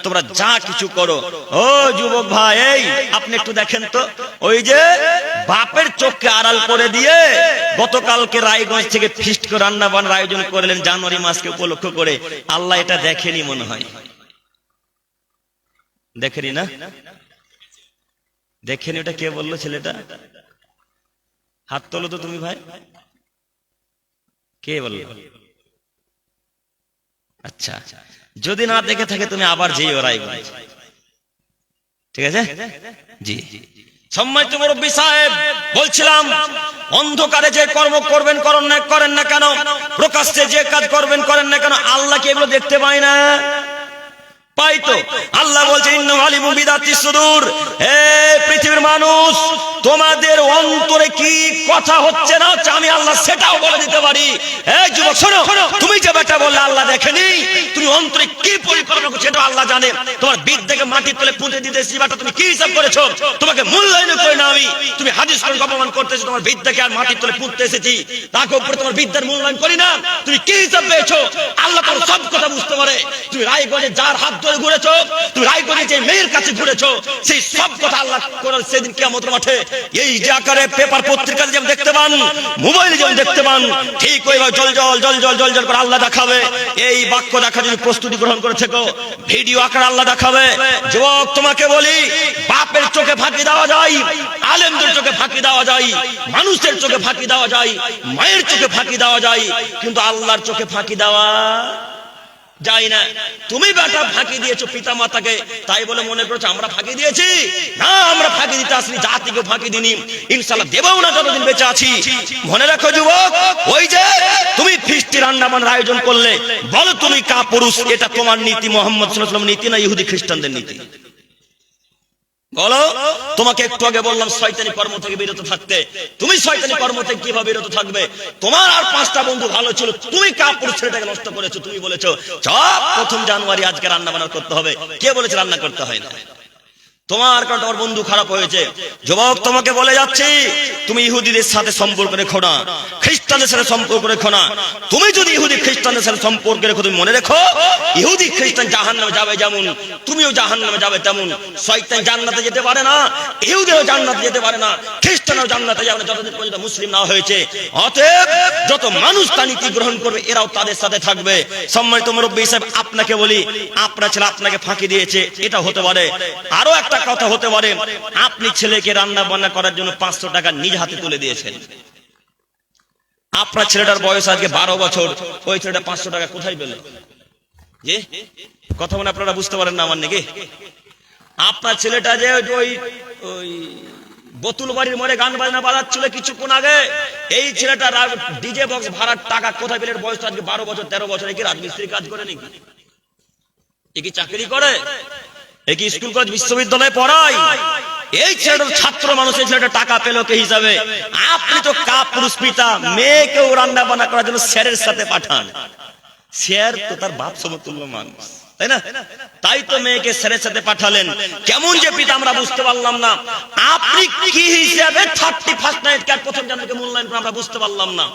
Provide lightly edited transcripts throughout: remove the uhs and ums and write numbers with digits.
তোমরা যা কিছু করো। ও যুবক ভাই, এই আপনি একটু দেখেন তো, ওই যে বাপের চোখকে আড়াল করে দিয়ে গতকালকে রায়গঞ্জ থেকে ফিস্ট করে রান্না বান্নার আয়োজন করলেন জানুয়ারি মাসকে উপলক্ষ করে। আল্লাহ এটা দেখেনি মনে হয়, দেখেনি না? দেখেনি? ওটা কে বললো? ছেলেটা হাত তোলো তো তুমি ভাই, কে বললো? আচ্ছা, যদি না দেখে থাকে তুমি আবার যেও রায়গঞ্জ, ঠিক আছে? জি, সম্মানিত মুরব্বী সাহেব, বলছিলাম অন্ধকারে যে কর্ম করবেন করেন না কেন, প্রকাশ্যে যে কাজ করবেন করেন না কেন, আল্লাহ কি এগুলো দেখতে পায় না? পাই তো। আল্লাহ বলছে ইন্নাহু আলিমুম বিযাতিস সুদূর। হে পৃথিবীর মানুষ, তোমাদের অন্তরে কি কথা হচ্ছে না হচ্ছে আমি আল্লাহ সেটাও বলে দিতে পারি। এই যুবক শোনো, তুমি যে বেটা বললে আল্লাহ দেখেনি, তুমি অন্তরে কি পরিকল্পনা করছো সেটা আল্লাহ জানে। তোমার বিদ্যাকে মাটির তলে পুঁতে দিতেছি, বেটা তুমি কি হিসাব করেছো? তোমাকে মূল্যায়ন করে না আমি, তুমি হাদিস কোরআন অপমান করতেছো, তোমার বিদ্যাকে আর মাটির তলে পুঁততে এসেছি, তাকে উপরে তোমার বিদ্যার মূল্যায়ন করি না, তুমি কি হিসাব পেয়েছো? আল্লাহ তোমার সব কথা বুঝতে পারে। তুমি রায়গঞ্জে যার হাত ধরে ঘুরেছো, তুমি রায়গঞ্জে যে মেয়ের কাছে ঘুরেছো, সেই সব কথা আল্লাহ করার সেদিন কিয়ামতের মাঠে এই যে আকারে পেপার পত্রিকাতে যেমন দেখতে পান, মোবাইলে যেমন দেখতে পান, ঠিক ওইভাবে জল জল জল জল জল জল করে আল্লাহ দেখাবে। এই বাক্য দেখা যদি প্রস্তুতি গ্রহণ করে থেকো, ভিডিও আকারে আল্লাহ দেখাবে। যুবক তোমাকে বলি, বাপের চোখে ফাঁকি দেওয়া যায়, আলেমদের চোখে ফাঁকি দেওয়া যায়, মানুষের চোখে ফাঁকি দেওয়া যায়, মায়ের চোখে ফাঁকি দেওয়া যায়, কিন্তু আল্লাহর চোখে ফাঁকি দেওয়া যায় না। তুমি বেটা ফাঁকি দিয়েছো পিতা মাতাকে, তাই বলে মনে করছো আমরা ফাঁকি দিয়েছি? না, আমরা ফাঁকি দিতে আসিনি, জাতিকে ফাঁকি দিনি, ইনশাআল্লাহ দেবও না যতদিন বেঁচে আছি। মনে রাখো যুবক, ওই যে তুমি ফিস্টি রান্না বান্নার আয়োজন করলে, বলো তুমি কাপুরুষ, এটা তোমার নীতি, মুহাম্মদ সাল্লাল্লাহু আলাইহি ওয়াসাল্লাম নীতি না ইহুদি খ্রিস্টানদের নীতি? বলো। তোমাকে একটু আগে বললাম শয়তানি কর্ম থেকে বিরত থাকতে, তুমি শয়তানি কর্ম থেকে কিভাবে বিরত থাকবে? তোমার আর 5টা বন্ধু ভালো ছিল, তুমি কাপুরুষ ছেলেটাকে নষ্ট করেছো। তুমি বলেছো চপ 1 জানুয়ারি আজকে রান্না বান্না করতে হবে। কে বলেছে রান্না করতে হয় না? তোমার কারণে তোমার বন্ধু খারাপ হয়েছে। যুবক তোমাকে বলে যাচ্ছি, তুমি ইহুদিদের সাথে সম্পর্ক রেখো না, খ্রিস্টানদের সাথে সম্পর্ক রেখো না। তুমি যদি ইহুদি খ্রিস্টানদের সাথে সম্পর্ক রেখো, তুমি মনে রেখো ইহুদি খ্রিস্টান জাহান্নামে যাবে যেমন, তুমিও জাহান্নামে যাবে তেমন। শয়তান জান্নাতে যেতে পারে না, ইহুদিও জান্নাতে যেতে পারে না, খ্রিস্টানও জান্নাতে যাবে না যতদিন পর্যন্ত মুসলিম না হয়েছে। অতএব যত মানুষ তা নীতি গ্রহণ করবে, এরাও তাদের সাথে থাকবে। সম্মানিত মুরব্বী সাহেব, আপনাকে বলি, আপনার ছেলে আপনাকে ফাঁকি দিয়েছে, এটা হতে পারে। আরো একটা কথা হতে পারে, আপনি ছেলেকে রান্না বান্না করার জন্য 500 টাকা নিজ হাতে তুলে দিয়েছেন। আপনার ছেলেটার বয়স আজকে 12 বছর, ওই ছেলেটা 500 টাকা কোথায় পেল? যে কথা মনে আপনারা বুঝতে পারেন না আমার নাকি? আপনার ছেলেটা যে ওই বোতুল বাড়ির মোড়ে গান বাজনা বাজাচ্ছিল কিছুক্ষণ আগে, এই ছেলেটা ডিজে বক্স ভাড়ার টাকা কোথায় পেলে? বয়স আজকে 12 বছর 13 বছর। কি রাজমিস্ত্রি কাজ করে নাকি? কি চাকরি করে? কি স্কুল কলেজ বিশ্ববিদ্যালয়ে পড়ায়? এই ছেলেটার ছাত্র মানুষ, এই ছেলেটা টাকা পেল কে হিসাবে? আপনি তো কাপুরুষ পিতা, মেয়েকেও রান্না বান্না করার জন্য স্যারের সাথে পাঠান। স্যার তো তার বাপ সমতুল্য মানুষ, তাই না? তাই তো মেয়েকে স্যারের সাথে পাঠালেন। কেমন যে পিতা আমরা বুঝতে পারলাম না। আপনি কি হিসাবে 31st নাইট কার 1 জানুয়ারিকে মূল্যায়ন করে আমরা বুঝতে পারলাম না।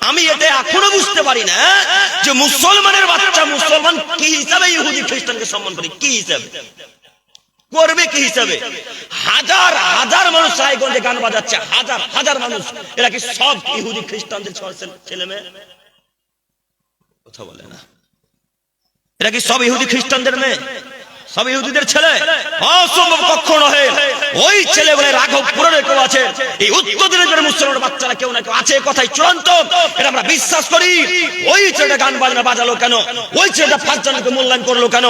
আমি এটা এখনো বুঝতে পারি না যে মুসলমানের বাচ্চা মুসলমান কি হিসাবে ইহুদি খ্রিস্টানকে সম্মান করে, কি হিসাবে করবে, কি হিসাবে? হাজার হাজার মানুষ রায়গঞ্জে গান বাজাচ্ছে, হাজার হাজার মানুষ। এরা কি সব ইহুদি খ্রিস্টানদের ছেলে মেয়ে? কথা বলে না। এরা কি সব ইহুদি খ্রিস্টানদের মেয়ে? সব ইহুদিদের ছেলে? অসম্ভব, কখনো নয়। ওই ছেলেগুলো রাঘবপুরের কেউ আছে, এই উত্তর দিনাজপুরের মুসলমান বাচ্চারা কেউ না কেউ আছে, কথাই চূড়ান্ত। এটা আমরা বিশ্বাস করি। ওই ছেলেটা গান বাজনা বাজালো কেন? ওই ছেলেটা 1 জানুয়ারিকে মূল্যায়ন করলো কেন?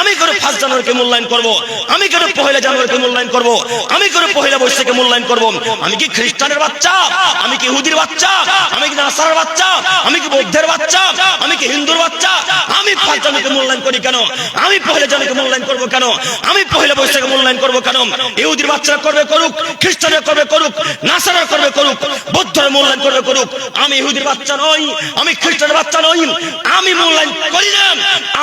আমি করে 1 জানুয়ারিকে মূল্যায়ন করব? আমি করে 1 জানুয়ারিকে মূল্যায়ন করব? আমি করে 1 বৈশাখে মূল্যায়ন করব? আমি কি খ্রিস্টানের বাচ্চা? আমি কি ইহুদির বাচ্চা? আমি কি নাসারার বাচ্চা? আমি কি বৌদ্ধের বাচ্চা? আমি কি হিন্দুর বাচ্চা? আমি 1 জানুয়ারিকে মূল্যায়ন করি কেন? আমি 1 জানুয়ারিকে মূল্যায়ন করবো কেন? আমি 1 বৈশাখে মূল্যায়ন করবো কেন? ইহুদির বাচ্চারা করবে করুক, খ্রিস্টানরা করবে করুক, নাসারা করবে করুক, বৌদ্ধরা মূল্যায়ন করবে করুক। আমি ইহুদির বাচ্চা নই, আমি খ্রিস্টানের বাচ্চা নই, আমি মূল্যায়ন করি না।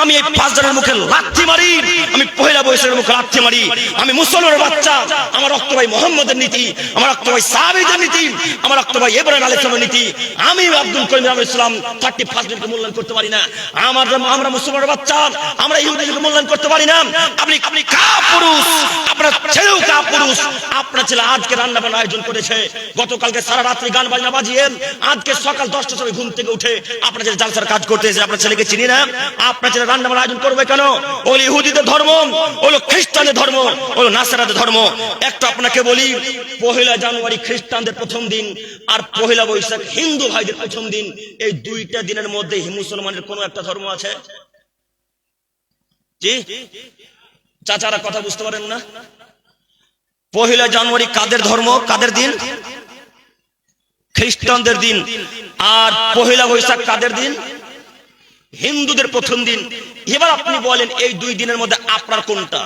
আমি এই 5 জনের মুখে লাথি মারি, আমি 1 বৈশের মুখে লাথি মারি, আমি মুসলমানের বাচ্চা, আমার রক্ত ভাই মোহাম্মদের নীতি, আমার রক্ত ভাই সাহাবীদের নীতি, আমার রক্ত ভাই ইব্রাহিম আলাইহিস সালামের নীতি, আমি আব্দুল করিম আলাইহিস সালাম 31 জনকে মূল্যায়ন করতে পারি না। আমরা মুসলমানের বাচ্চা, আমরা ইহুদিদেরকে মূল্যায়ন করতে পারি না। আপনি কাপুরুষ, আপনার ছেলেও কাপুরুষ। আপনার ছেলে আজকে রান্না বান্না আয়োজন করেছে, গতকালকে সারা রাত্রি গান বাজনা বাজিয়ে আজকে সকাল 10টার সময় ঘুম থেকে উঠে আপনার ছেলে জালসার কাজ করতে এসে আপনার ছেলেকে চিনি না। আপনার ছেলে রান্না বান্না আয়োজন করবে কেন? ওগুলো ইহুদিদের ধর্ম, ওগুলো খ্রিস্টানদের ধর্ম, ওগুলো নাসারাদের ধর্ম। একটু আপনাকে বলি, 1 জানুয়ারি খ্রিস্টানদের প্রথম দিন আর 1 বৈশাখ হিন্দু ভাইদের প্রথম দিন, এই দুইটা দিনের মধ্যে মুসলমানের কোন একটা ধর্ম আছে? জি চাচারা কথা বুঝতে পারেন না? 1 জানুয়ারি কাদের ধর্ম, কাদের দিন? খ্রিস্টানদের দিন। আর 1 বৈশাখ কাদের দিন? হিন্দুদের প্রথম দিন। এবার আপনি বলেন এই দুই দিনের মধ্যে আপনার কোনটা?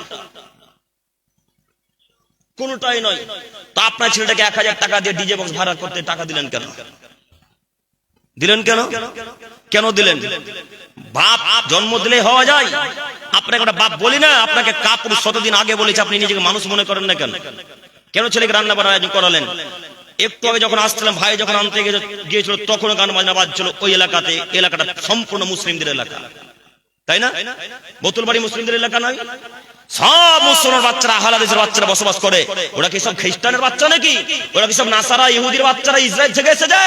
কোনটাই নয়। তো আপনার ছেলেটাকে 1000 টাকা দিয়ে ডিজে বক্স ভাড়া করতে টাকা দিলেন কেন? দিলেন কেন? কেন দিলেন? বাপ জন্ম দিলে হওয়া যায়? আপনাকে একটা বাপ বলি না, আপনাকে কাপুরুষ শতদিন আগে বলেছে, আপনি নিজেকে মানুষ মনে করেন না কেন? কেন ছেলেকে রান্না বান্না আয়োজন করালেন? একটু আগে যখন আসছিলাম, ভাই যখন আনতে গিয়েছিল তখন গান বাজনা বাজছিল ওই এলাকাতে। এলাকাটা সম্পূর্ণ মুসলিমদের এলাকা, তাই না? বোতলবাড়ি মুসলিমদের এলাকা নয়? সব মুসলমান বাচ্চারা, আহলে হাদিসের বাচ্চারা বসবাস করে। ওরা কি সব খ্রিস্টানের বাচ্চা নাকি? ওরা কি সব নাসারা ইহুদির বাচ্চারা ইসরায়েল থেকে এসেছে?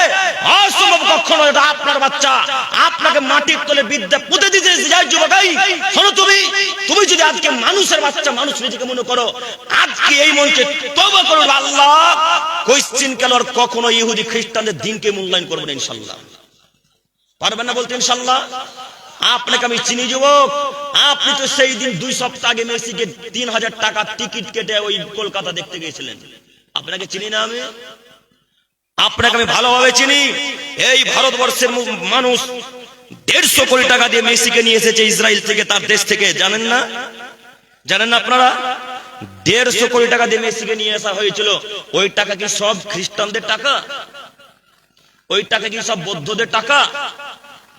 অসম্ভব, কখনো। এটা আপনার বাচ্চা, আপনাকে মাটির তলে বিদ্যা পুঁতে দিতে যায়। যুবক শোনো, তুমি যদি আজকে মানুষের বাচ্চা, মানুষ নিজেকে মনে করো, আজকে এই মঞ্চে তওবা করো, আল্লাহ কোশ্চিন কেন আর কখনো ইহুদি খ্রিস্টানদের দিনকে মূল্যায়ন করবে না ইনশাআল্লাহ। পারবেন না বলতে ইনশাআল্লাহ? আপনাকে আমি চিনি যুবক, আপনি তো সেই দিন 2 সপ্তাহ আগে মেসিকে 3000 টাকা টিকিট কেটে ওই কলকাতা দেখতে গিয়েছিলেন। আপনাকে চিনি না আমি? আপনাকে আমি ভালোভাবে চিনি। এই ভারতবর্ষের মানুষ 150 কোটি টাকা দিয়ে মেসিকে নিয়ে এসেছে ইসরায়েল থেকে, তার দেশ থেকে। জানেন না? জানেন না আপনারা? 150 কোটি টাকা দিয়ে মেসিকে নিয়ে আসা হয়েছিল। ওই টাকা কি সব খ্রিস্টানদের টাকা? ওই টাকা কি সব বৌদ্ধদের টাকা?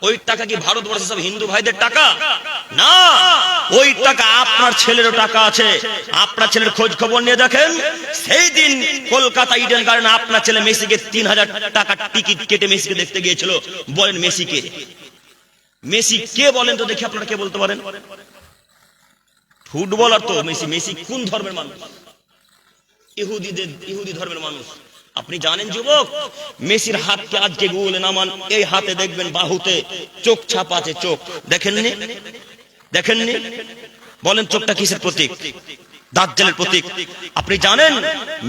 ওই টাকা কি ভারতবর্ষের সব হিন্দু ভাইদের টাকা? না, ওই টাকা আপনার ছেলেরও টাকা আছে। আপনার ছেলের খোঁজ খবর নিয়ে দেখেন, সেই দিন কলকাতা ইডেন গার্ডেনে আপনার ছেলে মেসিকে 3000 টাকা টিকিট কেটে মেসিকে দেখতে গিয়েছিল। বলেন মেসি কে? মেসি কে বলেন তো দেখি, আপনারা কে বলতে পারেন? ফুটবলার তো মেসি। মেসি কোন ধর্মের মানুষ? ইহুদি ধর্মের মানুষ। আপনি জানেন যুবক, মেসির হাতকে আজকে গুগলে নামান, এই হাতে দেখবেন বাহুতে চোখ ছাপা আছে। চোখ দেখেননি? দেখেননি? বলেন চোখটা কিসের প্রতীক? দাজ্জালের প্রতীক। আপনি জানেন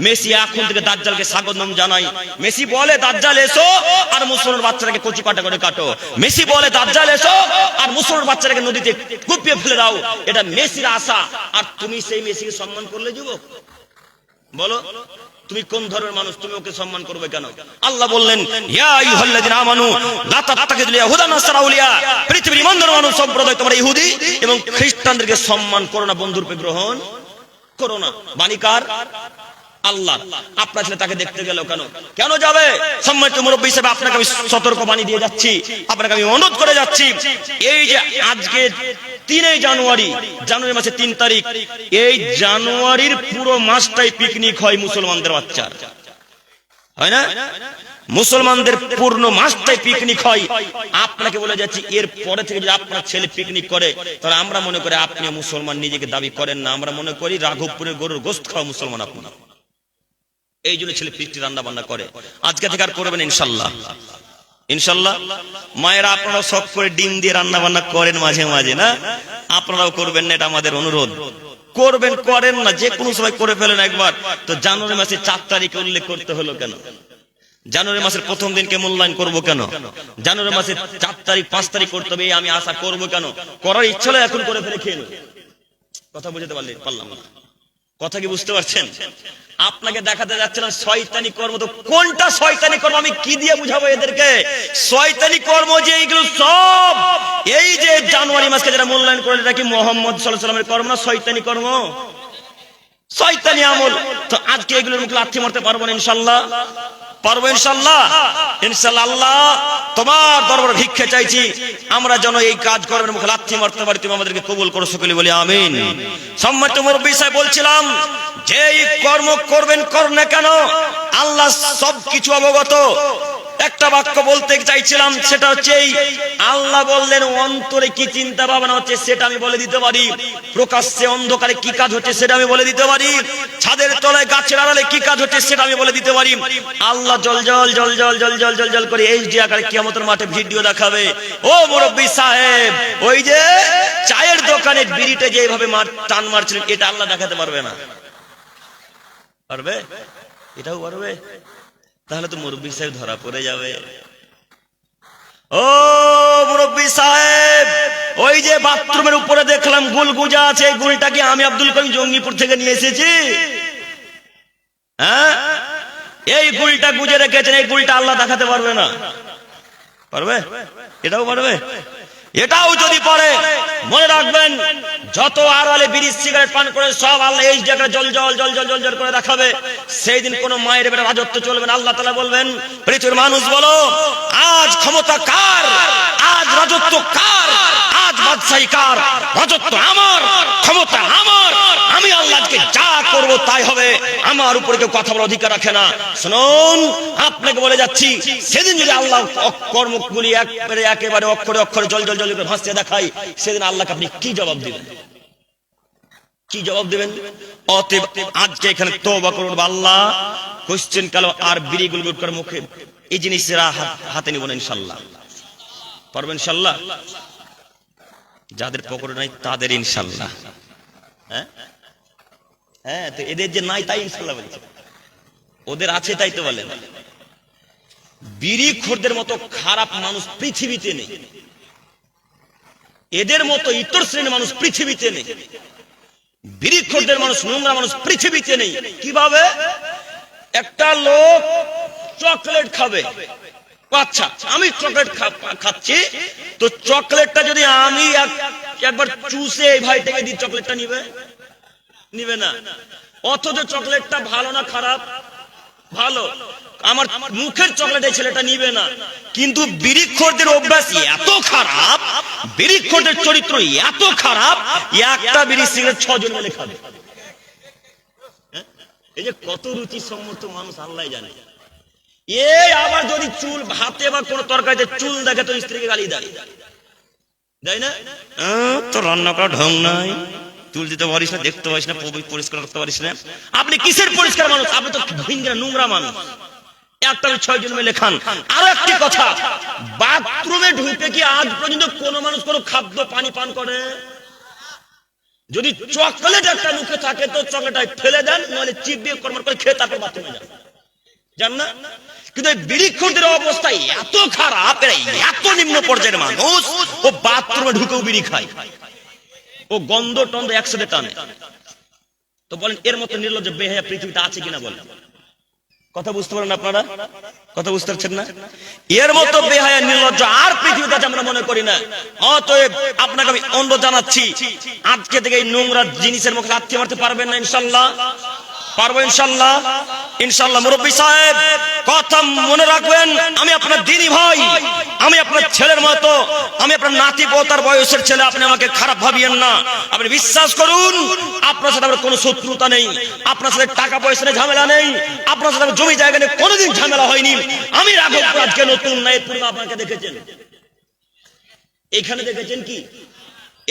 মেসি এখন থেকে দাজ্জালকে স্বাগতম জানাই। মেসি বলে দাজ্জাল এসো, আর মুসলমান বাচ্চাটাকে কচি কাটা করে কাটো। মেসি বলে দাজ্জাল এসো, আর মুসলমান বাচ্চাটাকে নদীতে কুপিয়ে ফেলে দাও। এটা মেসির আশা। আর তুমি সেই মেসিকে সম্মান করলে যুবক? বলো তুমি কোন ধর্মের মানুষ? তুমি ওকে সম্মান করবে কেন? আল্লাহ বললেন, ইয়া আইয়ুহাল্লাযিনা আমানু লা তাত্তাখিযুল ইয়াহুদা নাসারা আউলিয়া। পৃথিবীর ইমানদার মানুষ সম্প্রদায় তোমরা ইহুদি এবং খ্রিস্টানদেরকে সম্মান করো না, বন্ধুরূপে গ্রহণ করো না। বাণী কার? আল্লাহ। আপনার ছেলে তাকে দেখতে গেল কেন? কেন যাবে? সম্মানিত মুরব্বী হিসেবে আপনাকে আমি সতর্ক বাণী দিয়ে যাচ্ছি, আপনাকে আমি অনুরোধ করে যাচ্ছি। এই যে আজকে 3 জানুয়ারি, জানুয়ারি মাসের 3 তারিখ, এই জানুয়ারির পুরো মাসটাই পিকনিক হয় মুসলমানদের বাচ্চার, হয় না? মুসলমানদের পূর্ণ মাসটাই পিকনিক হয়। আপনাকে বলে যাচ্ছি, এর পরে থেকে যদি আপনার ছেলে পিকনিক করে, তাহলে আমরা মনে করি আপনি মুসলমান নিজেকে দাবি করেন না। আমরা মনে করি রাঘবপুরের গরুর গোশত খাওয়া মুসলমান আপনি। এই জন্য ছেলে ফিস্টি রান্না বান্না করে। আজকে থেকে আর করবেন ইনশাল্লাহ। ইনশাল্লাহ মায়েরা আপনারাও শখ করে ডিম দিয়ে রান্না বান্না করেন মাঝে মাঝে, না? আপনারাও করবেন না, এটা আমাদের অনুরোধ। করবেন, করেন না, যে কোনো সময় করে ফেলেন একবার। তো জানুয়ারি মাসের 4 তারিখে উল্লেখ করতে হলো কেন? জানুয়ারি মাসের প্রথম দিনকে মূল্যায়ন করব কেন? জানুয়ারি মাসের 4 তারিখ 5 তারিখ করতে হবে আমি আশা করব কেন? করার ইচ্ছা হলে এখন করে ফেলে খেয়ে নেব। কথা বুঝতে পারলাম না? কথা কি বুঝতে পারছেন? আপনাকে দেখাতে যাচ্ছিলাম শয়তানি কর্ম। তো কোনটা শয়তানি কর্ম? আমি কি দিয়ে বুঝাবো এদেরকে? শয়তানি কর্ম যে এইগুলো সব, এই যে জানুয়ারি মাসকে যারা মূল্যায়ন করে, এটা কি মুহাম্মদ সাল্লাল্লাহু আলাইহি ওয়াসাল্লামের কর্ম না শয়তানি কর্ম? শয়তানি আমল। তো আজকে এগুলোর মুখে লাথি মারতে পারবো না ইনশাআল্লাহ। পারবো ইনশাআল্লাহ? ইনশাআল্লাহ। আল্লাহ তোমার দরবারে ভিক্ষা চাইছি, আমরা যেন এই কাজ করার মুখে লাথি মারতে পারি, তুমি আমাদেরকে কবুল করো, সকলে বলি আমিন। সম্মানিত মুরব্বি সাহেব, বলছিলাম যেই কর্ম করবেন করুন না কেন, আল্লাহ সবকিছু অবগত। একটা বাক্য বলতে চাইছিলাম, সেটা হচ্ছে আল্লাহ বললেন অন্তরে কি চিন্তা ভাবনা হচ্ছে সেটা আমি বলে দিতে পারি, প্রকাশ্যে অন্ধকারে কি কাজ হচ্ছে সেটা আমি বলে দিতে পারি, ছাদের তলায় গাছের আড়ালে কি কাজ হচ্ছে সেটা আমি বলে দিতে পারি। আল্লাহ জল জল জল জল জল জল জল জল করে এইচডি আকারে কিয়ামতের মাঠে ভিডিও দেখাবে। ও মুরব্বি সাহেব, ওই যে চায়ের দোকানে বিড়িতে যেভাবে টান মারছিলেন, এটা আল্লাহ দেখাতে পারবে না? পারবে? এটাও পারবে? তাহলে তো মুরব্বি সাহেব ধরা পড়ে যাবে। ও মুরব্বি সাহেব, ওই যে বাথরুমের উপরে দেখলাম গুল গুজা আছে, এই গুলটা কি আমি আব্দুল করিম জঙ্গিপুর থেকে নিয়ে এসেছি? হ্যাঁ, এই গুলটা গুজে রেখেছেন, এই গুলটা আল্লাহ দেখাতে পারবে না? পারবে? এটাও পারবে? এটাও যদি পারে, মনে রাখবেন যত আড়ালে বিড়ি সিগারেট পান করে সব আল্লাহ এই জায়গায় জল জল জল জল জল জল করে দেখাবে। সেই দিন কোন মায়ের বেটা রাজত্ব চলবে না। আল্লাহ তাআলা বলবেন, পৃথিবীর মানুষ বলো আজ ক্ষমতা কার, আজ রাজত্ব কার, আজ বাদশাহী কার? রাজত্ব আমার, ক্ষমতা আমার, আমি আল্লাহকে যা করব তাই হবে, আমার উপরে কেউ কথা বলার অধিকার রাখে না। শুনুন, আপনাকে বলে যাচ্ছি, সেদিন যদি আল্লাহ কর্মগুলি একেবারে অক্ষরে অক্ষরে জল জল জল করে ভাসতে দেখাই, সেদিন আল্লাহকে আপনি কি জবাব দিবেন? কি জবাব দিবেন? অতএব আজকে এখানে তওবা করুন, আল্লাহ কোশ্চেন কালো আর বিড়ি গুলগুল করে মুখে এই জিনিসেরা হাতে নিব না ইনশাআল্লাহ। পারবেন ইনশাআল্লাহ? যাদের পকেটে নাই তাদের ইনশাআল্লাহ। হ্যাঁ হ্যাঁ, তো এদের যে নাই তাই ইনশাআল্লাহ বলছে, ওদের আছে তাই তো বলেন। বিড়ি খোরদের মতো খারাপ মানুষ পৃথিবীতে নেই, এদের মতো ইতর শ্রেণীর মানুষ পৃথিবীতে নেই, বিড়ি খোরদের মানুষ, নোংরা মানুষ পৃথিবীতে নেই। কিভাবে? একটা লোক চকলেট খাবে, আচ্ছা আমি চকলেট খাচ্ছি, তো চকলেটটা যদি আমি একবার চুষে এই ভাইটাকে দিই, চকলেটটা নিবে? নিবে না। অথচ চকলেটটা ভালো না খারাপ? ভালো। আমার মুখের চকলেট এই ছেলেটা নিবে না। কিন্তু বিড়িখোরদের অভ্যাস এত খারাপ, বিড়িখোরদের চরিত্র এত খারাপ, একটা বিড়ি সিগারেট 6 জন মিলে খাবে। এই যে কত রুচি সম্মত মানুষ আল্লাহ জানে। এই আবার যদি চুল ভাতে বা কোন তরকারিতে চুল দেখে তো স্ত্রীকে গালি দেয়, তাই না? তো রান্না করা ঢং নাই, চুল দিতে পারিস না, দেখতে পারিস না, পরিষ্কার করতে পারিস না। আপনি কিসের পরিষ্কার মানুষ? আপনি তো ভিঙ্গা নোংরা মানুষ। একটা 6 জন মিলে খান। আর একটি কথা, বাথরুমে ঢুকে কি আজ পর্যন্ত কোন মানুষ কোন খাদ্য পানি পান করে? যদি চকলেট একটা মুখে থাকে তো চকলেটটা ফেলে দেন, নাহলে চিবিয়ে কর্মর করে খেয়ে তারপর বাথরুমে যান, জান না? কিন্তু বিড়িখোরদের অবস্থা এত খারাপ, এত নিম্ন পর্যায়ের মানুষ, ও বাথরুমে ঢুকেও বিড়ি খায়, ও গন্ধ টন্ধ একসাথে টানে। তো বলেন এর মতো নির্লজ্জ বেহায়া পৃথিবীতে আছে কিনা? বলেন, কথা বুঝতে পারেন আপনারা? কথা বুঝতে পারছেন না? এর মতো বেহায়া নির্লজ্জ আর পৃথিবীতে আছে আমরা মনে করি না। অতএব আপনাকে আমি অনুরোধ জানাচ্ছি, আজকে থেকে এই নোংরা জিনিসের মুখে লাথি মারতে পারবেন না ইনশাআল্লাহ? পারবো ইনশাআল্লাহ? ইনশাআল্লাহ। মুরব্বি সাহেব, কথা মনে রাখবেন, আমি আপনার দিনী ভাই, আমি আপনার ছেলের মতো, আমি আপনার নাতি পোতার বয়সের ছেলে, আপনি আমাকে খারাপ ভাবিয়েন না। আপনি বিশ্বাস করুন, আপনার সাথে আমার কোনো শত্রুতা নেই, আপনার সাথে টাকা পয়সা নিয়ে ঝামেলা নেই, আপনার সাথে জমি জায়গা নিয়ে কোনোদিন ঝামেলা হয়নি। আমি রাঘবপুর আজকে নতুন না, এর পূর্বে আপনাকে দেখেছেন, এখানে দেখেছেন কি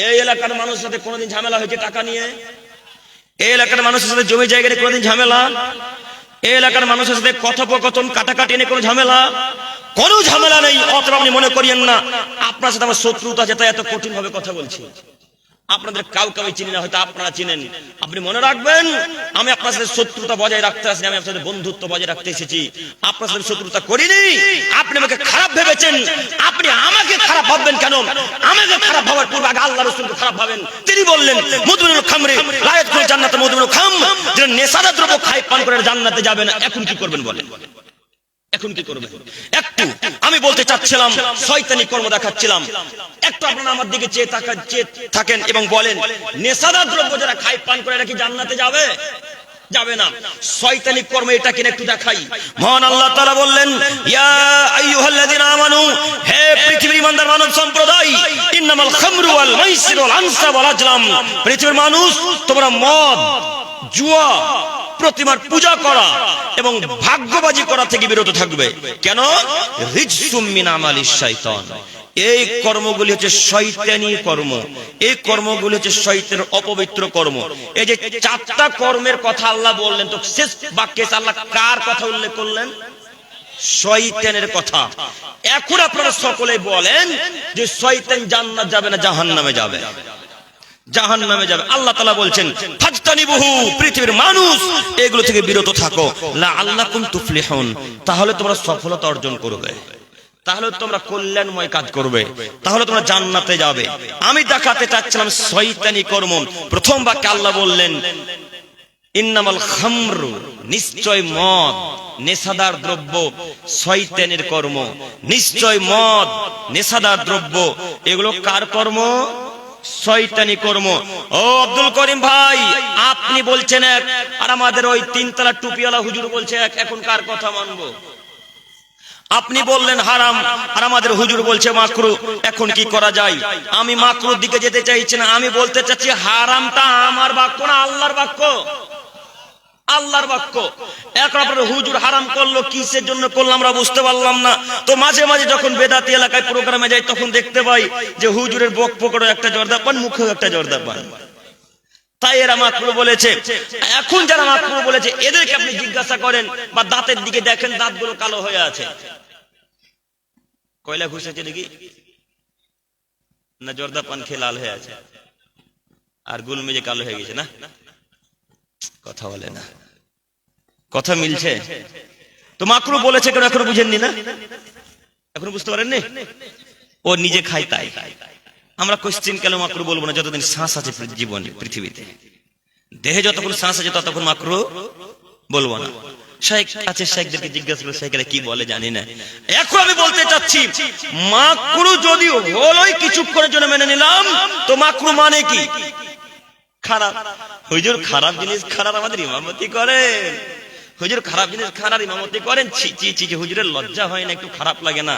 এই এলাকার মানুষের সাথে কোনোদিন ঝামেলা হয়েছে টাকা নিয়ে? এই এলাকার মানুষের সাথে জমি জায়গা নিয়ে কোনোদিন ঝামেলা? এই এলাকার মানুষের সাথে কথোপকথন কাটাকাটি নিয়ে কোনো ঝামেলা? কোনো ঝামেলা নেই। অতএব আপনি মনে করিয়েন না আপনার সাথে আমার শত্রুতা আছে, তাই এত কঠিন ভাবে কথা বলছি। আপনাদের কাউকে চিনি না, হয়তো আপনারা চিনেন। আপনি মনে রাখবেন, আমি আপনার সাথে শত্রুতা বজায় রাখতে আসিনি, আমি আপনার সাথে বন্ধুত্ব বজায় রাখতে এসেছি। আপনার সাথে শত্রুতা করিনি। আপনি আমাকে খারাপ ভেবেছেন, আপনি আমাকে খারাপ ভাববেন কেন? আমাকে খারাপ ভাবার পূর্বে আগে আল্লাহ রাসূলকে খারাপ ভাবেন। তিনি বললেন, মুদমিনুল খামরি লা ইয়াদখুলুল জান্নাতা মুদমিনুল খাম, যে নেশাদার দ্রব্য খায় পান করে জান্নাতে যাবে না। এখন কি করবেন বলেন? এখন কি করবেন? একটু আমি বলতে চাচ্ছিলাম, শয়তানি কর্ম দেখাচ্ছিলাম, একটু আপনারা আমার দিকে চেয়ে থাকেন এবং বলেন, নেশাদার দ্রব্য যারা খায় পান করে এরা কি জান্নাতে যাবে? যাবে না। শয়তানি কর্ম এটা কিনা একটু দেখাই। মহান আল্লাহ তাআলা বললেন, ইয়া আইয়ুহাল্লাযিনা আমানু, হে পৃথিবীর ইমানদার মানব সম্প্রদায়, ইন্নামাল খামরু ওয়াল মাইসিরু ওয়াল আনসাব ওয়াল আজলাম, পৃথিবীর মানুষ তোমরা মদ, জুয়া, প্রতিমার পূজা করা এবং ভাগ্যবাজি করা থেকে বিরত থাকবে। কেন? রিজসুম মিন আমালিশ শাইতান, এই কর্মগুলি হচ্ছে শয়তানি কর্ম, এই কর্মগুলি হচ্ছে শয়তানের অপবিত্র কর্ম। এই যে চারটা কর্মের কথা আল্লাহ বললেন, তো শেষ বাক্যে আল্লাহ কার কথা উল্লেখ করলেন? শয়তানের কথা। এখন আপনারা সকলে বলেন যে শয়তান জান্নাত যাবে না জাহান্নামে যাবে? জাহান্নামে যাবে। আল্লাহ তাআলা বলছেন, ফাজতানিবুহু, পৃথিবীর মানুষ এগুলো থেকে বিরত থাকো, লাআল্লাকুম তুফলিহুন, তাহলে তোমরা সফলতা অর্জন করবে, তাহলে তোমরা কল্যাণময় কাজ করবে, তাহলে তোমরা জান্নাতে যাবে। আমি দেখাতে চাচ্ছিলাম শয়তানি কর্ম। প্রথম বাক্যে আল্লাহ বললেন, ইন্নামাল খামরু, নিশ্চয় মদ, নেশাদার দ্রব্য শয়তানের কর্ম। নিশ্চয় মদ, নেশাদার দ্রব্য এগুলো কার কর্ম? শয়তানি কর্ম। ও আব্দুল করিম ভাই, আপনি বলছেন এক, আর আমাদের ওই তিনতলা টুপিওয়ালা হুজুর বলছে এক, এখন কার কথা মানবো? আপনি বললেন হারাম, আর আমাদের হুজুর বলছে মাকরু, এখন কি করা যায়? আমি মাকরুর দিকে যেতে চাইছি না, আমি বলতে চাচ্ছি হারামটা আমার বাক্য না আল্লাহর বাক্য? আল্লাহর বাক্য। এখন আপনার হুজুর হারাম করলো, কিসের জন্য করলো আমরা বুঝতে পারলাম না। তো মাঝে মাঝে যখন বেদাতি এলাকায় প্রোগ্রামে যাই তখন দেখতে পাই যে হুজুরের বক পকড়ে একটা জর্দা পান, মুখেও একটা জর্দা পান, তাই এরা মাকরু বলেছে। এখন যারা মাকরু বলেছে এদেরকে আপনি জিজ্ঞাসা করেন বা দাঁতের দিকে দেখেন, দাঁতগুলো কালো হয়ে আছে, কয়লা ঘুষেছে নাকি না জর্দা পান খেয়ে লাল হয়ে আছে, আর গুল মেজে কালো হয়ে গেছে না? কথা বলে না, কথা মিলছে? তো মাকরু বলেছে কেন এখনো বুঝেননি না? এখনো বুঝতে পারেননি? ও নিজে খায় তাই। আমরা কোশ্চেন কেন মাকরু বলবো না? যতদিন শ্বাস আছে জীবনে, পৃথিবীতে দেহে যতক্ষণ শ্বাস আছে ততক্ষণ মাকরু বলবো না। শেখ আছে, শেখদেরকে জিজ্ঞাসা করে শেখরা কি বলে জানি না। এখন আমি বলতে চাচ্ছি মাকরু যদি হলোই কিছুক্ষণের জন্য মেনে নিলাম, তো মাকরু মানে কি? খারাপ। হুজুর খারাপ জিনিস খারাপ আমাদের ইমামতি করেন, হুজুর খারাপ জিনিস খারাপ ইমামতি করেন, ছি ছি ছি, হুজুরের লজ্জা হয় না? একটু খারাপ লাগে না?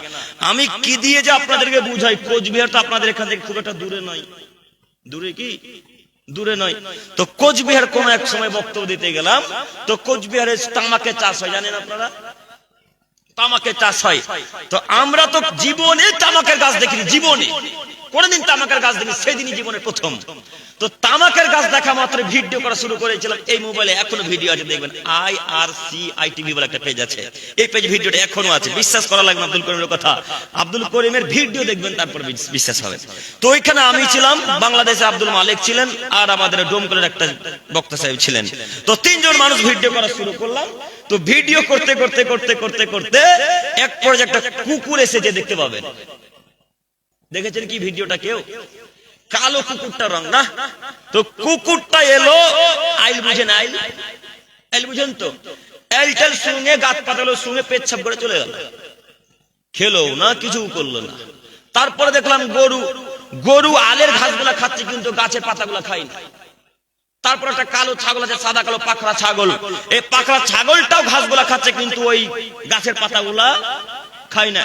আমি কি দিয়ে যে আপনাদেরকে বুঝাই? কোচবিহার তো আপনাদের এখান থেকে খুব একটা দূরে নয়, দূরে কি? দূরে নয়। তো কোচবিহার কোন এক সময় বক্তব্য দিতে গেলাম, তো কোচবিহারে তামাকের চাষ হয়, জানেন আপনারা? তামাকের চাষ হয়। তো আমরা তো জীবনে তামাকের গাছ দেখিনি, জীবনে কোনদিন তামাকের গাছ দেখি, সেদিনই জীবনের প্রথম। তো তামাকের গাছ দেখা মাত্র ভিডিও করা শুরু করেছিলাম। এই মোবাইলে এখনো ভিডিও আছে, দেখবেন IRCITV বলে একটা পেজ আছে, এই পেজ ভিডিওটা এখনো আছে। বিশ্বাস করা লাগবে আব্দুল করিমের কথা, আব্দুল করিমের ভিডিও দেখবেন তারপরে বিশ্বাস হবে। তো ওইখানে আমি ছিলাম, বাংলাদেশে আব্দুল মালিক ছিলেন, আর আমাদের ডোমকলের একটা বক্তা সাহেব ছিলেন। তো তিনজন মানুষ ভিডিও করা শুরু করলাম। তো ভিডিও করতে করতে করতে করতে করতে এক পর্যায়ে একটা কুকুর এসেছে, দেখতে পাবেন। দেখেছেন কি ভিডিওটা কেউ? কালো কুকুরটা রং না? তো কুকুরটা এলো, আইল বুঝেন? আইল, আইল বুঝেন তো? এলটেল শুনে গাছ পাতালো, শুনে পেচ্ছাপ করে চলে গেল, খেলো না, কিছু করলো না। তারপরে দেখলাম গরু, গরু আলের ঘাসগুলা খাচ্ছে কিন্তু গাছের পাতাগুলা খায় না। তারপর একটা কালো ছাগল আছে, সাদা কালো পাখরা ছাগল, এই পাখরা ছাগলটাও ঘাসগুলা খাচ্ছে কিন্তু ওই গাছের পাতাগুলা খায় না।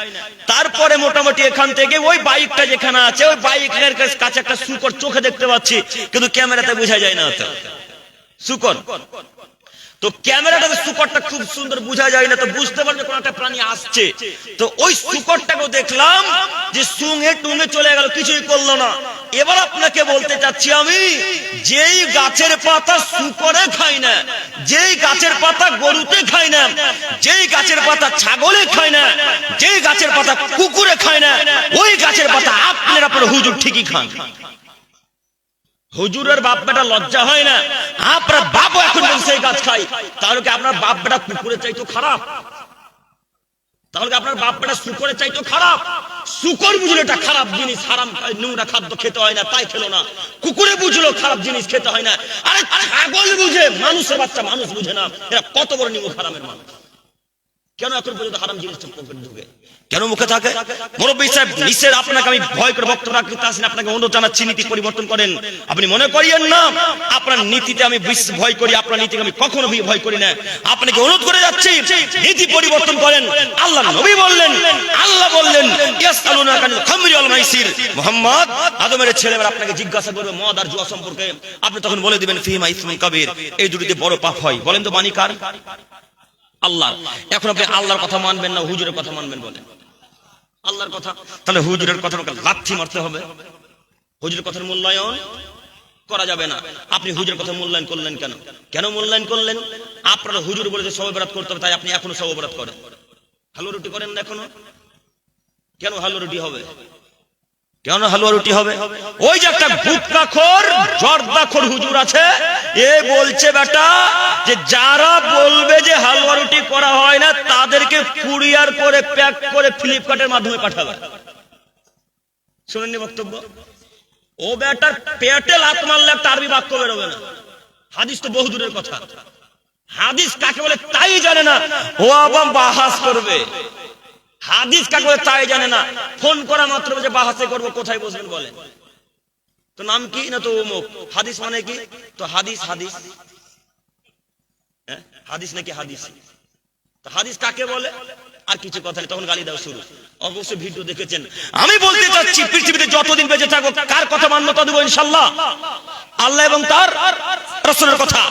তারপরে মোটামুটি এখান থেকে ওই বাইকটা যেখানে আছে, ওই বাইকের কাছে একটা শূকর চোখে দেখতে পাচ্ছি, কিন্তু ক্যামেরাতে বোঝা যায় না তো শূকর। তো ক্যামেরাটাতে শূকরটা খুব সুন্দর বোঝা যায় না, তো বুঝতে পারবে কোন একটা প্রাণী আসছে। তো ওই শূকরটাকেও দেখলাম যে সুঙে টুঙে চলে গেল, কিছুই করলো না। এবার আপনাকে বলতে চাচ্ছি আমি, যেই গাছের পাতা শূকরে খায় না, যেই গাছের পাতা গরুতে খায় না, যেই গাছের পাতা ছাগলে খায় না, যেই গাছের পাতা কুকুরে খায় না, ওই গাছের পাতা আপনার হুজুর ঠিকই খান। হুজুরের বাপ বেটা লজ্জা হয় না? আপনার বাপও এখন সেই গাছ খায়, তাহলে কি আপনার বাপ বেটা কুকুরের চাইতো খারাপ? তাহলে আপনার বাপ বেটা শূকরের চাইতো খারাপ? শূকর বুঝলো এটা খারাপ জিনিস, হারাম নোংরা খাদ্য খেতে হয় না, তাই খেলো না। কুকুরে বুঝলো খারাপ জিনিস খেতে হয় না। আরে ছাগল বুঝে, মানুষের বাচ্চা মানুষ বুঝে না। এরা কত বড় নিমক হারামের মানুষ। কেন এখন পর্যন্ত হারাম জিনিস পকেটে ঢুকে কেন মুখে থাকে? মুরব্বী সাহেব নিষেধ, আপনাকে আমি ভয় করে বক্তব্য রাখতে আসেন, আপনাকে অনুরোধ জানাচ্ছি নীতি পরিবর্তন করেন। আপনি মনে করিয়েন না আপনার নীতিতে আমি ভয় করি, আপনার নীতিকে আমি কখনো ভয় করি না। আপনাকে অনুরোধ করে যাচ্ছি নীতি পরিবর্তন করেন। আল্লাহ নবী বললেন, আল্লাহ বললেন ইয়াসআলুনাকা আনিল খামরি ওয়াল মাইসির, মুহাম্মদ আদমের ছেলেরা আপনাকে জিজ্ঞাসা করবে মদ আর জুয়া সম্পর্কে, আপনি তখন বলে দিবেন ফিহিমা ইসমুন কাবীর, এই দুটিতে বড় পাপ হয়। বলেন তো বাণী কার? আল্লাহ। এখন আপনি আল্লাহর কথা মানবেন না হুজুরের কথা মানবেন? বলেন আল্লাহর কথা। তাহলে হুজুরের কথা লাথি মারতে হবে, হুজুরের কথার মূল্যায়ন করা যাবে না। আপনি হুজুরের কথা মূল্যায়ন করলেন কেন? কেন মূল্যায়ন করলেন? আপনারা হুজুর বলেছে সব অপরাধ করতে হবে, তাই আপনি এখনো সব অপরাধ করেন। হালুয়া রুটি করেন না এখনো? কেন হালুয়া রুটি হবে? কেন হালুয়া রুটি হবে? ওই যে একটা গুটখাখোর জর্দাখোর হুজুর আছে, এ বলছে বেটা যে যারা বলবে যে হালুয়া রুটি করা হয় না তাদেরকে কুরিয়ার করে প্যাক করে ফ্লিপকার্টের মাধ্যমে পাঠাবে। শুনেননি বক্তব্য? ও বেটার পেটে লাত মারলে একটা আরবি বাক্য বেরোবে না। হাদিস তো বহু দূরের কথা, হাদিস কাকে বলে তাই জানে না, ও আবার বাহাস করবে। হাদিস কাকে বলে তাই জানে না, ফোন করা মাত্র যে বাহাসে করবো, কোথায় বসবেন বলেন তো? নাম কি না তো অমুক। হাদিস মানে কি? তো হাদিস হাদিস হাদিস নাকি হাদিস? তো হাদিস কাকে বলে? আর কিছু কথা নেই, তখন গালি দেওয়া শুরু। অবশ্যই ভিডিও দেখেছেন। আমি বলতে চাচ্ছি পৃথিবীতে যতদিন বেঁচে থাকবো কার কথা মান্যতা দেবো? ইনশাআল্লাহ আল্লাহ এবং তার রাসূলের কথা।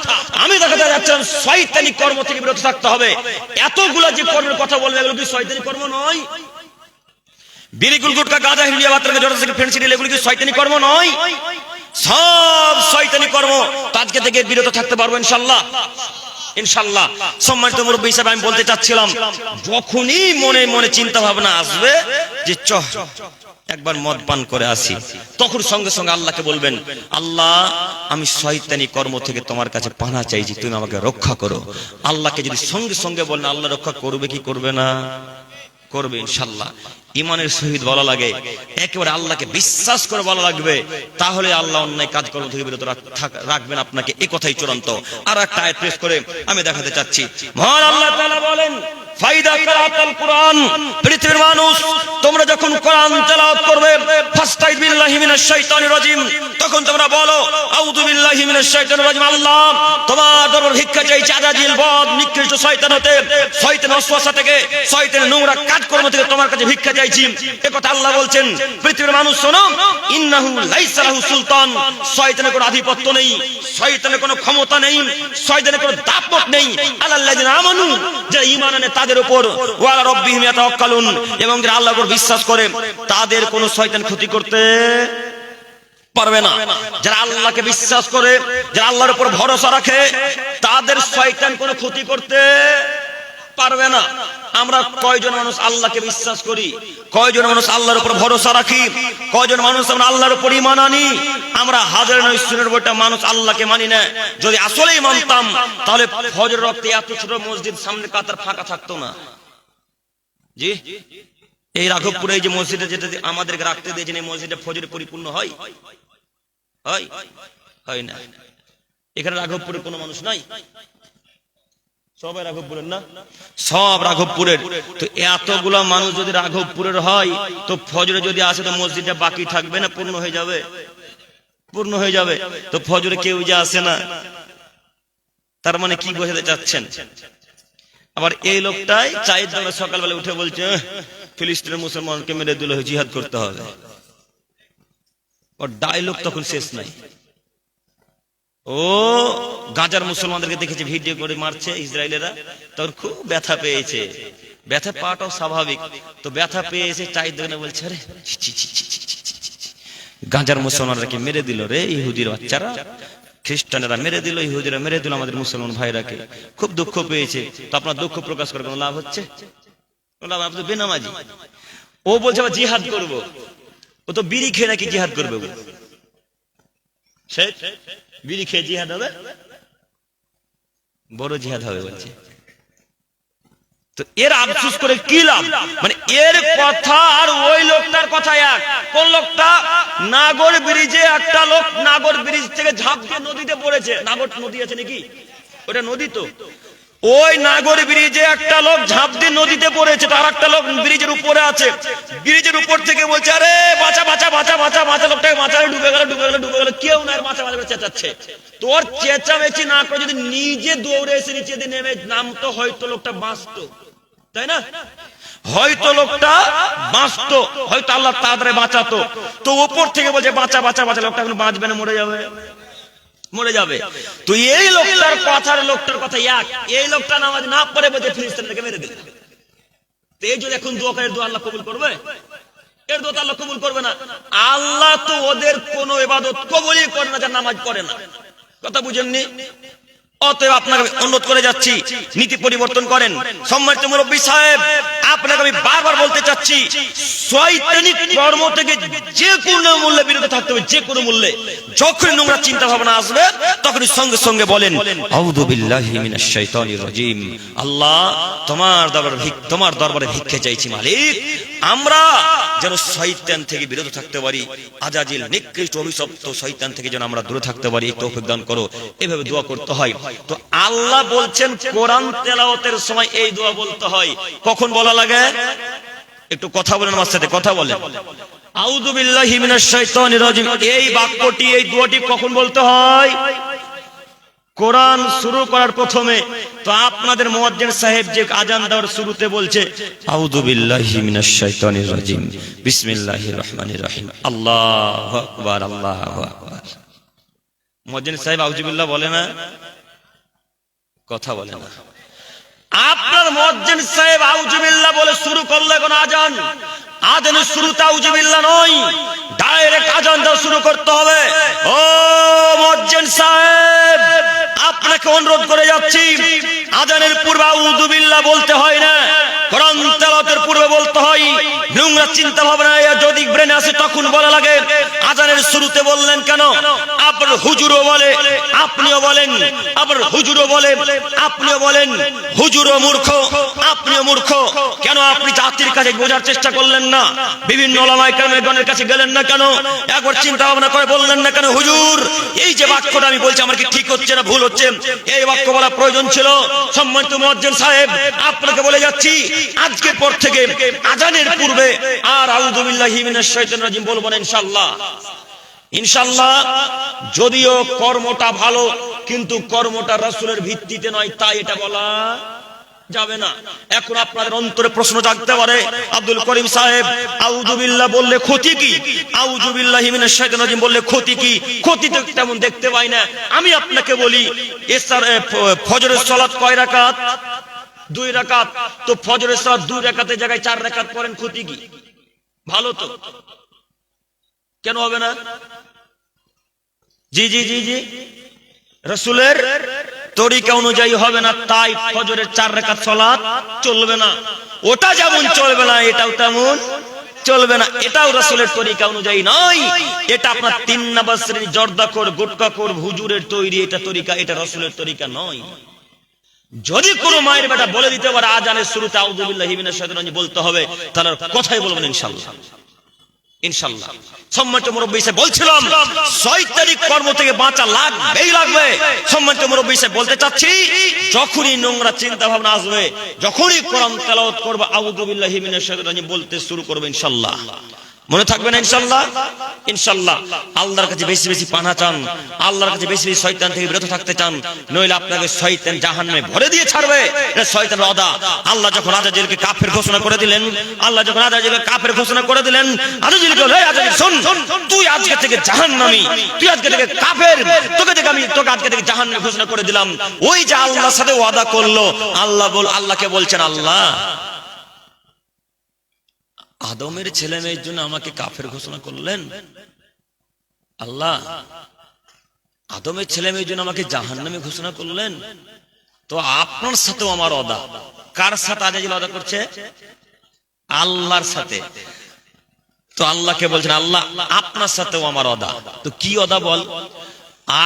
আমি দেখাতে যাচ্ছিলাম শয়তানি কর্ম থেকে বিরত থাকতে হবে। এতগুলা যে কর্মের কথা বলবে এগুলো কি শয়তানি কর্ম নয়? বিড়ি, গুটখা, গাঁজা, হিলিয়া, বাতরা, জর্দা থেকে ফেন্সিডিল, এগুলো কি শয়তানি কর্ম নয়? সব শয়তানি কর্ম। আজকে থেকে বিরত থাকতে পারবো ইনশাআল্লাহ, ইনশাআল্লাহ। সম্মানিত মুরব্বী হিসেবে আমি বলতে চাচ্ছিলাম, যখনই মনে মনে চিন্তা ভাবনা আসবে যে একবার মদ পান করে আসি, তখন সঙ্গে সঙ্গে আল্লাহকে বলবেন, আল্লাহ আমি শয়তানি কর্ম থেকে তোমার কাছে পানা চাইছি, তুমি আমাকে রক্ষা করো। আল্লাহকে যদি সঙ্গে সঙ্গে বলেন, আল্লাহ রক্ষা করবে কি করবে না? করবে ইনশাআল্লাহ। ইমানের সহিত বলা লাগে, একেবারে আল্লাহকে বিশ্বাস করে বলা লাগবে, তাহলে আল্লাহ অন্যায় কাজকর্ম থেকে বিরত রাখবেন আপনাকে। এই কথাই চূড়ান্ত। আর একটা আয়াত পেশ করে আমি দেখাতে চাচ্ছি, মহান আল্লাহ তাআলা বলেন, ফাইদা কিরাআতাল কুরআন, পৃথিবীর মানুষ তোমরা যখন কোরআন তেলাওয়াত করবে, ফাস্তাইয বিল্লাহি মিনাশ শাইতানির রাজিম, তখন তোমরা বলো আউযু বিল্লাহি মিনাশ শাইতানির রাজিম। আল্লাহ তোমার দরবার ভিক্ষা চাইছি আজাজিল বদ নিকৃষ্ট শয়তান হতে, শয়তানের ওয়াসওয়াসা থেকে, শয়তানের নোংরা কাজকর্ম থেকে তোমার কাছে ভিক্ষা চাইছি। এই কথা আল্লাহ বলছেন। পৃথিবীর মানুষ শোনো, ইন্নাহু লাইসা লাহু সুলতান, শয়তানের কোনো আধিপত্য নেই, শয়তানের কোনো ক্ষমতা নেই, শয়তানের কোনো দাপট নেই। আলাল্লাযিনা আমানু, যারা ঈমান আনে তাদের উপর, ওয়া আলা রাব্বিহিম ইয়াতাওয়াক্কালুন, এবং যারা আল্লাহর উপর বিশ্বাস করে তাদের কোনো শয়তান ক্ষতি করতে পারবে না। যারা আল্লাহকে বিশ্বাস করে, যারা আল্লাহর উপর ভরসা রাখে, তাদের শয়তান কোনো ক্ষতি করতে পারবে না। আমরা কয়জন মানুষ আল্লাহকে বিশ্বাস করি? কয়জন মানুষ আল্লাহর উপর ভরসা রাখি? কয়জন মানুষ আমরা আল্লাহর উপর ঈমান আনি? আমরা হাজার নয় শূন্যের বইটা মানুষ আল্লাহকে মানি না। যদি আসলেই মানতাম তাহলে ফজরের ওয়াক্তে এত ছোট মসজিদ সামনে কাতার ফাঁকা থাকতো না। জি, এই রাঘবপুরে এই যে মসজিদে যেটা আমাদেরকে রাখতে দিয়েছেন, এই মসজিদে ফজরে পরিপূর্ণ হয়? হয় না। এখানে রাঘবপুরে কোনো মানুষ নাই? সবাই রাঘবপুরের না? সব রাঘবপুরের। তো এতগুলা মানুষ যদি রাঘবপুরের হয়, তো ফজরে যদি আসে তো মসজিদটা বাকি থাকবে না? পূর্ণ হয়ে যাবে, পূর্ণ হয়ে যাবে। তো ফজরে কেউ যে আসে না, তার মানে কি বোঝাতে চাচ্ছেন? আবার এই লোকটাই চায়ের দোকানে সকালবেলা উঠে বলছে ফিলিস্তিনের মুসলমানকে মেরে দিল, জিহাদ করতে হবে। ওর ডায়লগ তখন শেষ নাই। ও গাজার মুসলমানদেরকে দেখেছে ভিডিও করে মারছে ইসরায়েলেরা, তখন খুব ব্যথা পেয়েছে। ব্যথা পাওয়াটাও স্বাভাবিক। তো ব্যথা পেয়েছে চায়ের দোকানে বলছে, আরে গাজার মুসলমানরাকে মেরে দিল রে, ইহুদির বাচ্চারা, খ্রিস্টানেরা মেরে দিল, ইহুদিরা মেরে দিল আমাদের মুসলমান ভাইরাকে। খুব দুঃখ পেয়েছে। তো আপনার দুঃখ প্রকাশ করে কোনো লাভ হচ্ছে? আপনি তো বেনামাজি। ও বলছে আবার জিহাদ করবো। ও তো বিড়ি খেয়ে নাকি জিহাদ করবে? বিড়ি খেয়ে জিহাদ হবে? বড় জিহাদ হবে বলছে। তো এর আফসোস করে কি লাভ? মানে এর কথা আর ওই লোকটার কথা এক। কোন লোকটা? নাগর ব্রিজে একটা লোক নাগর ব্রিজ থেকে ঝাঁপ দিয়ে নদীতে পড়েছে। নাগর নদী আছে নাকি? ওটা নদী তো। ওই নাগর ব্রিজে একটা লোক ঝাঁপ দিয়ে নদীতে পড়েছে, তার একটা লোক ব্রিজের উপরে আছে, ব্রিজের উপর থেকে বলছে আরে বাঁচা বাঁচা বাঁচা বাঁচা বাঁচা, লোকটাকে বাঁচালে ডুবে গেল ডুবে গেল ডুবে গেল, কেউ না বাঁচা বাঁচা চেঁচাচ্ছে। তোর চেঁচামেচি না করে যদি নিজে দৌড়ে এসে নিচে দিয়ে নেমে নামতো, হয়তো লোকটা বাঁচতো, তাই না? হয়তো লোকটা বাঁচতো, হয়তো আল্লাহ তাড়াতাড়ি বাঁচাতো। তো উপর থেকে বলছে বাঁচা বাঁচা বাঁচা, লোকটা এখন বাঁচবে না, মরে যাবে মরে যাবে। তো এই লোকটার কথার লোকটার কথা এক, এই লোকটা নামাজ না পড়ে বলছে ফিলিস্তিনকে মেরে দিল। এই যদি এখন দোয়া করে, দোয়া আল্লাহ কবুল করবে? এর দোয়া আল্লাহ কবুল করবে না। আল্লাহ তো ওদের কোনো ইবাদত কবুলই করে না যারা নামাজ পড়ে না। কথা বুঝেননি? অতএব আপনাকে অনুরোধ করে যাচ্ছি, নীতি পরিবর্তন করেন। সম্মানিত মুরব্বী সাহেব, আপনাকে আমি বারবার বলতে চাচ্ছি, শয়তানিক কর্ম থেকে যে কোনো মূল্যে বিরত থাকতে হবে, যে কোনো মূল্যে। যখন নোংরা চিন্তা ভাবনা আসবে তখনই সঙ্গে সঙ্গে বলেন আউযু বিল্লাহি মিনাশ শাইতানির রাজিম। আল্লাহ তোমার দরবারে ভিক্ষা চাইছি মালিক, আমরা যেন শয়তান থেকে বিরত থাকতে পারি, আজাজিল নিকৃষ্ট অভিশপ্ত শয়তান থেকে যেন আমরা দূরে থাকতে পারি, তৌফিক দান করো। এভাবে দোয়া করতে হয়। তো আল্লাহ বলছেন কোরআন তেলাওয়াতের সময় এই দোয়া বলতে হয়। কখন বলা লাগে? একটু কথা বলেন আমার সাথে, কথা বলেন। আউযু বিল্লাহি মিনাশ শাইতানির রাজিম, এই বাক্যটি, এই দোয়াটি কখন বলতে হয়? কোরআন শুরু করার প্রথমে। তো আপনাদের মুয়াজ্জিন সাহেব যে আজান দেওয়ার শুরুতে বলছে আউযু বিল্লাহি মিনাশ শাইতানির রাজিম বিসমিল্লাহির রহমানির রহিম, আল্লাহু আকবার আল্লাহু আকবার। মুয়াজ্জিন সাহেব আউযু বিল্লাহ বলে না? কথা বলে না। আপনার মুয়াজ্জিন সাহেব আউযু বিল্লাহ বলে শুরু করলে কোন আজান, আজানের শুরুতে আউযু বিল্লাহ নয়, ডাইরেক্ট আজান দেওয়া শুরু করতে হবে। ও মুয়াজ্জিন সাহেব, আপনাকে অনুরোধ করে যাচ্ছি, আজানের পূর্বে আউযু বিল্লাহ বলতে হয় না, কোরআন তেলাওয়াতের পূর্বে বলতে হয়। নোংরা চিন্তা ভাবনা যদি ব্রেনে আসে তখন বলা লাগে আজানের শুরুতে বললেন কেন? আপনার হুজুরও বলে, আপনিও বলেন, আবার হুজুরও বলে, আপনিও বলেন, হুজুরও মূর্খ, আপনিও মূর্খ। কেন আপনি জাতির কাছে বোঝার চেষ্টা করলেন না? বিভিন্ন ওলামায়ে কেরামের কাছে গেলেন না কেন? একবার চিন্তা ভাবনা করে বললেন না কেন হুজুর এই যে বাক্যটা আমি বলছি আমার কি ঠিক হচ্ছে না ভুল হচ্ছে? এই বাক্য বলা প্রয়োজন ছিল। সম্মানিত মুয়াজ্জিন সাহেব, আপনাকে বলে যাচ্ছি, আজকের পর থেকে আজানের পূর্বে আর আউযু বিল্লাহি মিনাশ শাইতানির রাজিম বলবো না ইনশাআল্লাহ। ইনশাআল্লাহ। যদিও কর্মটা ভালো, কিন্তু কর্মটা রাসূলের ভিত্তিতে নয়, তাই এটা বলা যাবে না। এখন আপনাদের অন্তরে প্রশ্ন জাগতে পারে, আব্দুল করিম সাহেব আউযু বিল্লাহ বললে ক্ষতি কি? আউযু বিল্লাহি মিনাশ শাইতানির রাজিম বললে ক্ষতি কি? ক্ষতি তো তেমন দেখতে পাই না। আমি আপনাকে বলি, ফজরের সালাত কয় রাকাত? 2 রাকাত। তো ফজরের সালাত 2 রাকাতের জায়গায় 4 রাকাত পড়েন, ক্ষতি কি? ভালো তো, কেন হবে না? জি জি জি জি, রাসূলের তরিকা অনুযায়ী হবে না, তাই ফজরের 4 রাকাত সালাত চলবে না। ওটা যেমন চলবে না, এটাও তেমন চলবে না। এটাও রাসূলের তরিকা অনুযায়ী নয়, এটা আপনার 3 নাম্বার শ্রেণী জর্দাখোর গুটখাখোর হুজুরের তৈরি এটা তরিকা, এটা রাসূলের তরিকা নয়। যদি কোনো মায়ের বেটা বলে দিতে পারে আজানের শুরুতে আউযু বিল্লাহি মিনাশ শাইতানির রাজিম বলতে হবে, তাহলে কথাই বলবেন ইনশাআল্লাহ। ইনশাআল্লাহ। সম্মানিত মুরব্বী সাহেব বলছিলাম, শয়তানিক কর্ম থেকে বাঁচা লাগবেই লাগবে। সম্মানিত মুরব্বী সাহেব বলতে চাচ্ছি, যখনই নোংরা চিন্তা ভাবনা আসবে, যখনই কোরআন তেলাওয়াত করবে আউযু বিল্লাহি মিনাশ শাইতানির রাজিম বলতে শুরু করবে ইনশাআল্লাহ। মনে থাকবে না ইনশাআল্লাহ? ইনশাআল্লাহ। আল্লাহর কাছে বেশি বেশি পানা চান, আল্লাহর কাছে বেশি বেশি শয়তান থেকে বিরত থাকতে চান, নইলে আপনাকে শয়তান জাহান্নামে ভরে দিয়ে ছাড়বে। এটা শয়তানের ওয়াদা। আল্লাহ যখন আজাজিলকে কাফের ঘোষণা করে দিলেন, আল্লাহ যখন আজাজিলকে কাফের ঘোষণা করে দিলেন, আজাজিলকে বললেন, এই আজাজিল শোন, তুই আজকে থেকে জাহান্নামী, তুই আজকে থেকে কাফের, তোকে আজকে থেকে জাহান্নামী ঘোষণা করে দিলাম। ওই যে আল্লাহর সাথে ওয়াদা করলো, আল্লাহকে বলছেন, আল্লাহ আদমের ছেলে মেয়ের জন্য আমাকে কাফের ঘোষণা করলেন, আল্লাহ আদমের ছেলে মেয়ের জন্য আমাকে জাহান্নামী ঘোষণা করলেন, তো আপনার সাথেও আমার ওয়াদা। কার সাথে আজাজিল ওয়াদা করছে? আল্লাহর সাথে। তো আল্লাহকে বলছেন, আল্লাহ আপনার সাথেও আমার ওয়াদা। তো কি ওয়াদা বল?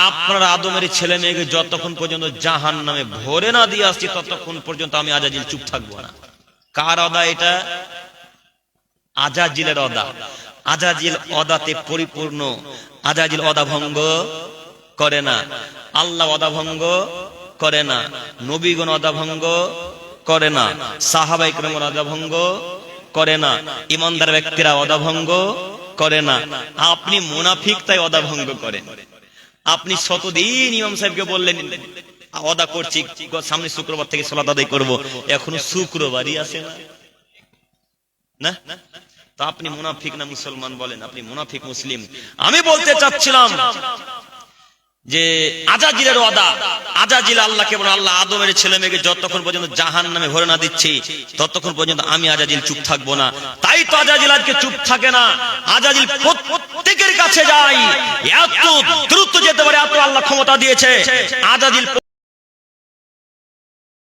আপনার আদমের ছেলে মেয়েকে যতক্ষণ পর্যন্ত জাহান্নামে ভরে না দিয়ে আসছি ততক্ষণ পর্যন্ত আমি আজাজিল চুপ থাকবো না। কার ওয়াদা এটা? আজাজিলের ওয়াদা। আজাজিল ওয়াদাতে পরিপূর্ণ, আজাজিল ওয়াদা ভঙ্গ করে না। আল্লাহ ওয়াদা ভঙ্গ করে না, নবীগণ ওয়াদা ভঙ্গ করে না, সাহাবায়ে কেরাম ওয়াদা ভঙ্গ করে না, ইমানদার ব্যক্তিরা ওয়াদা ভঙ্গ করে না। আপনি মুনাফিক তাই ওয়াদা ভঙ্গ করেন। আপনি শতদিন ইমাম সাহেবকে বললেন ওয়াদা করছি সামনে শুক্রবার থেকে সালাত আদায় করব, এখনো শুক্রবারই আসে না, না? তা আপনি মুনাফিক না মুসলমান বলেন? আপনি মুনাফিক মুসলিম। আমি বলতে চাচ্ছিলাম যে আজাজিলের ওয়াদা, আজাজিল আল্লাহকে বলে আল্লাহ আদমের ছেলে মেয়েকে যতক্ষণ পর্যন্ত জাহান্নামে ভরে না দিচ্ছি ততক্ষণ পর্যন্ত আমি আজাজিল চুপ থাকবো না। তাই তো আজাজিল আজকে চুপ থাকে না। আজাজিল প্রত্যেকের কাছে যায়, এত দ্রুত যেতে পারে, এত আল্লাহ ক্ষমতা দিয়েছে। আজাজিল